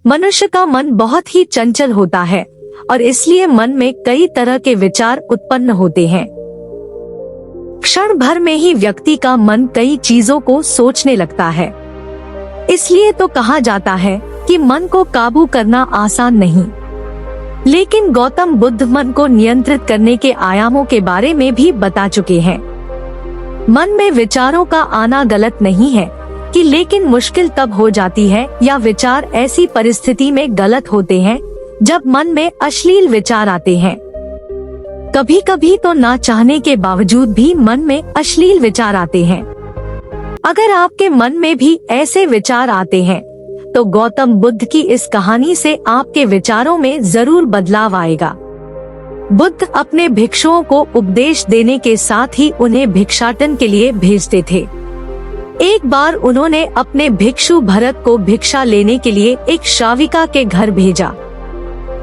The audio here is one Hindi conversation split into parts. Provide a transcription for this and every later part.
मनुष्य का मन बहुत ही चंचल होता है और इसलिए मन में कई तरह के विचार उत्पन्न होते हैं। क्षण भर में ही व्यक्ति का मन कई चीजों को सोचने लगता है। इसलिए तो कहा जाता है कि मन को काबू करना आसान नहीं। लेकिन गौतम बुद्ध मन को नियंत्रित करने के आयामों के बारे में भी बता चुके हैं। मन में विचारों का आना गलत नहीं है कि लेकिन मुश्किल तब हो जाती है या विचार ऐसी परिस्थिति में गलत होते हैं जब मन में अश्लील विचार आते हैं। कभी कभी तो ना चाहने के बावजूद भी मन में अश्लील विचार आते हैं। अगर आपके मन में भी ऐसे विचार आते हैं तो गौतम बुद्ध की इस कहानी से आपके विचारों में जरूर बदलाव आएगा। बुद्ध अपने भिक्षुओं को उपदेश देने के साथ ही उन्हें भिक्षाटन के लिए भेजते थे। एक बार उन्होंने अपने भिक्षु भरत को भिक्षा लेने के लिए एक श्राविका के घर भेजा।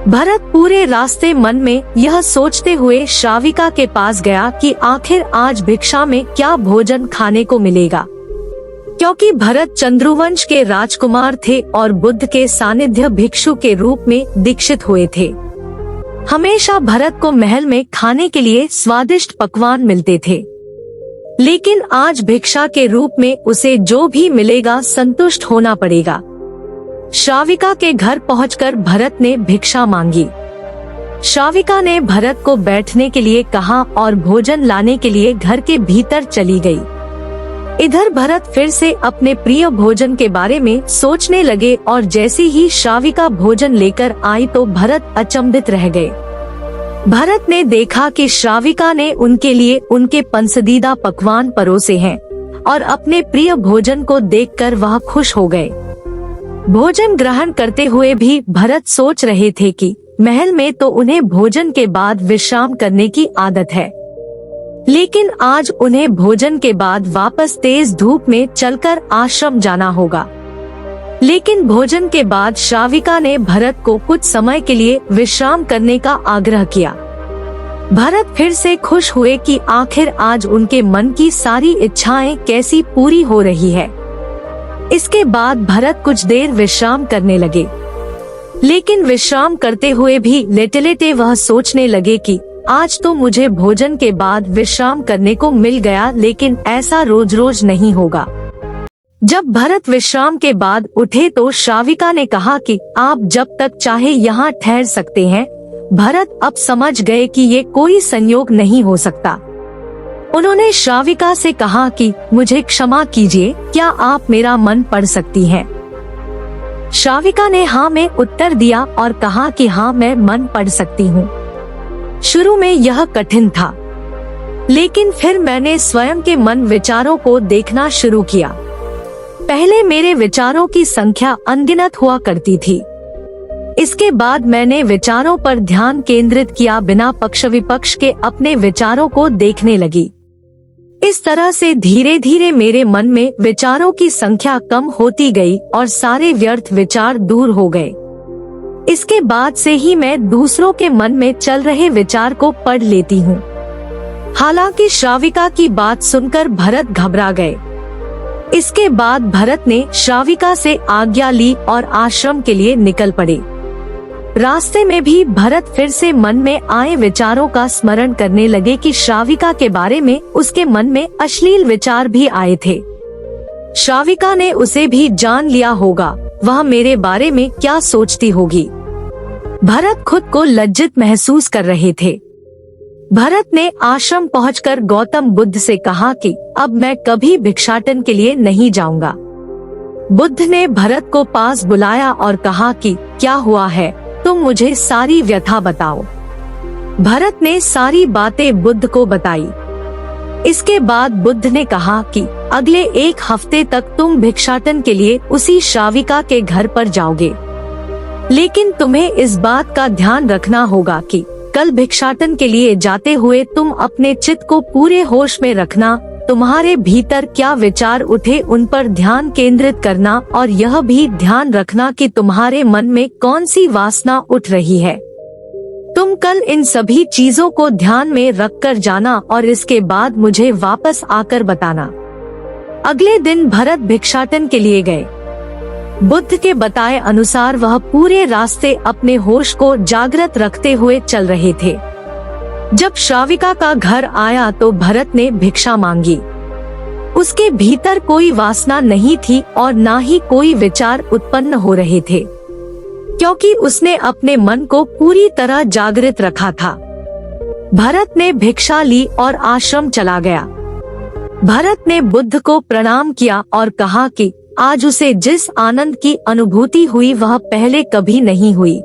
भरत पूरे रास्ते मन में यह सोचते हुए श्राविका के पास गया कि आखिर आज भिक्षा में क्या भोजन खाने को मिलेगा, क्योंकि भरत चंद्रुवंश के राजकुमार थे और बुद्ध के सानिध्य भिक्षु के रूप में दीक्षित हुए थे। हमेशा भरत को महल में खाने के लिए स्वादिष्ट पकवान मिलते थे, लेकिन आज भिक्षा के रूप में उसे जो भी मिलेगा संतुष्ट होना पड़ेगा। श्राविका के घर पहुंचकर भरत ने भिक्षा मांगी। श्राविका ने भरत को बैठने के लिए कहा और भोजन लाने के लिए घर के भीतर चली गई। इधर भरत फिर से अपने प्रिय भोजन के बारे में सोचने लगे और जैसे ही श्राविका भोजन लेकर आई तो भरत अचंभित रह गए। भरत ने देखा कि श्राविका ने उनके लिए उनके पसंदीदा पकवान परोसे हैं और अपने प्रिय भोजन को देखकर वह खुश हो गए। भोजन ग्रहण करते हुए भी भरत सोच रहे थे कि महल में तो उन्हें भोजन के बाद विश्राम करने की आदत है, लेकिन आज उन्हें भोजन के बाद वापस तेज धूप में चलकर आश्रम जाना होगा। लेकिन भोजन के बाद श्राविका ने भरत को कुछ समय के लिए विश्राम करने का आग्रह किया। भरत फिर से खुश हुए कि आखिर आज उनके मन की सारी इच्छाएं कैसी पूरी हो रही है। इसके बाद भरत कुछ देर विश्राम करने लगे, लेकिन विश्राम करते हुए भी लेटे लेटे वह सोचने लगे कि आज तो मुझे भोजन के बाद विश्राम करने को मिल गया, लेकिन ऐसा रोज रोज नहीं होगा। जब भरत विश्राम के बाद उठे तो श्राविका ने कहा कि आप जब तक चाहे यहाँ ठहर सकते हैं। भरत अब समझ गए कि ये कोई संयोग नहीं हो सकता। उन्होंने श्राविका से कहा कि मुझे क्षमा कीजिए, क्या आप मेरा मन पढ़ सकती हैं? श्राविका ने हाँ में उत्तर दिया और कहा कि हाँ, मैं मन पढ़ सकती हूँ। शुरू में यह कठिन था, लेकिन फिर मैंने स्वयं के मन विचारों को देखना शुरू किया। पहले मेरे विचारों की संख्या अनगिनत हुआ करती थी। इसके बाद मैंने विचारों पर ध्यान केंद्रित किया, बिना पक्ष विपक्ष के अपने विचारों को देखने लगी। इस तरह से धीरे धीरे मेरे मन में विचारों की संख्या कम होती गई और सारे व्यर्थ विचार दूर हो गए। इसके बाद से ही मैं दूसरों के मन में चल रहे विचार को पढ़ लेती हूँ। हालांकि श्राविका की बात सुनकर भरत घबरा गए। इसके बाद भरत ने श्राविका से आज्ञा ली और आश्रम के लिए निकल पड़े। रास्ते में भी भरत फिर से मन में आए विचारों का स्मरण करने लगे कि श्राविका के बारे में उसके मन में अश्लील विचार भी आए थे। श्राविका ने उसे भी जान लिया होगा, वह मेरे बारे में क्या सोचती होगी। भरत खुद को लज्जित महसूस कर रहे थे। भरत ने आश्रम पहुंचकर गौतम बुद्ध से कहा कि अब मैं कभी भिक्षाटन के लिए नहीं जाऊंगा। बुद्ध ने भरत को पास बुलाया और कहा कि क्या हुआ है, तुम मुझे सारी व्यथा बताओ। भरत ने सारी बातें बुद्ध को बताई। इसके बाद बुद्ध ने कहा कि अगले 1 हफ्ते तक तुम भिक्षाटन के लिए उसी श्राविका के घर पर जाओगे, लेकिन तुम्हें इस बात का ध्यान रखना होगा कि कल भिक्षाटन के लिए जाते हुए तुम अपने चित्त को पूरे होश में रखना। तुम्हारे भीतर क्या विचार उठे उन पर ध्यान केंद्रित करना और यह भी ध्यान रखना कि तुम्हारे मन में कौन सी वासना उठ रही है। तुम कल इन सभी चीजों को ध्यान में रखकर जाना और इसके बाद मुझे वापस आकर बताना। अगले दिन भरत भिक्षाटन के लिए गए। बुद्ध के बताए अनुसार वह पूरे रास्ते अपने होश को जागृत रखते हुए चल रहे थे। जब श्राविका का घर आया तो भरत ने भिक्षा मांगी। उसके भीतर कोई वासना नहीं थी और ना ही कोई विचार उत्पन्न हो रहे थे, क्योंकि उसने अपने मन को पूरी तरह जागृत रखा था। भरत ने भिक्षा ली और आश्रम चला गया। भरत ने बुद्ध को प्रणाम किया और कहा कि आज उसे जिस आनंद की अनुभूति हुई वह पहले कभी नहीं हुई।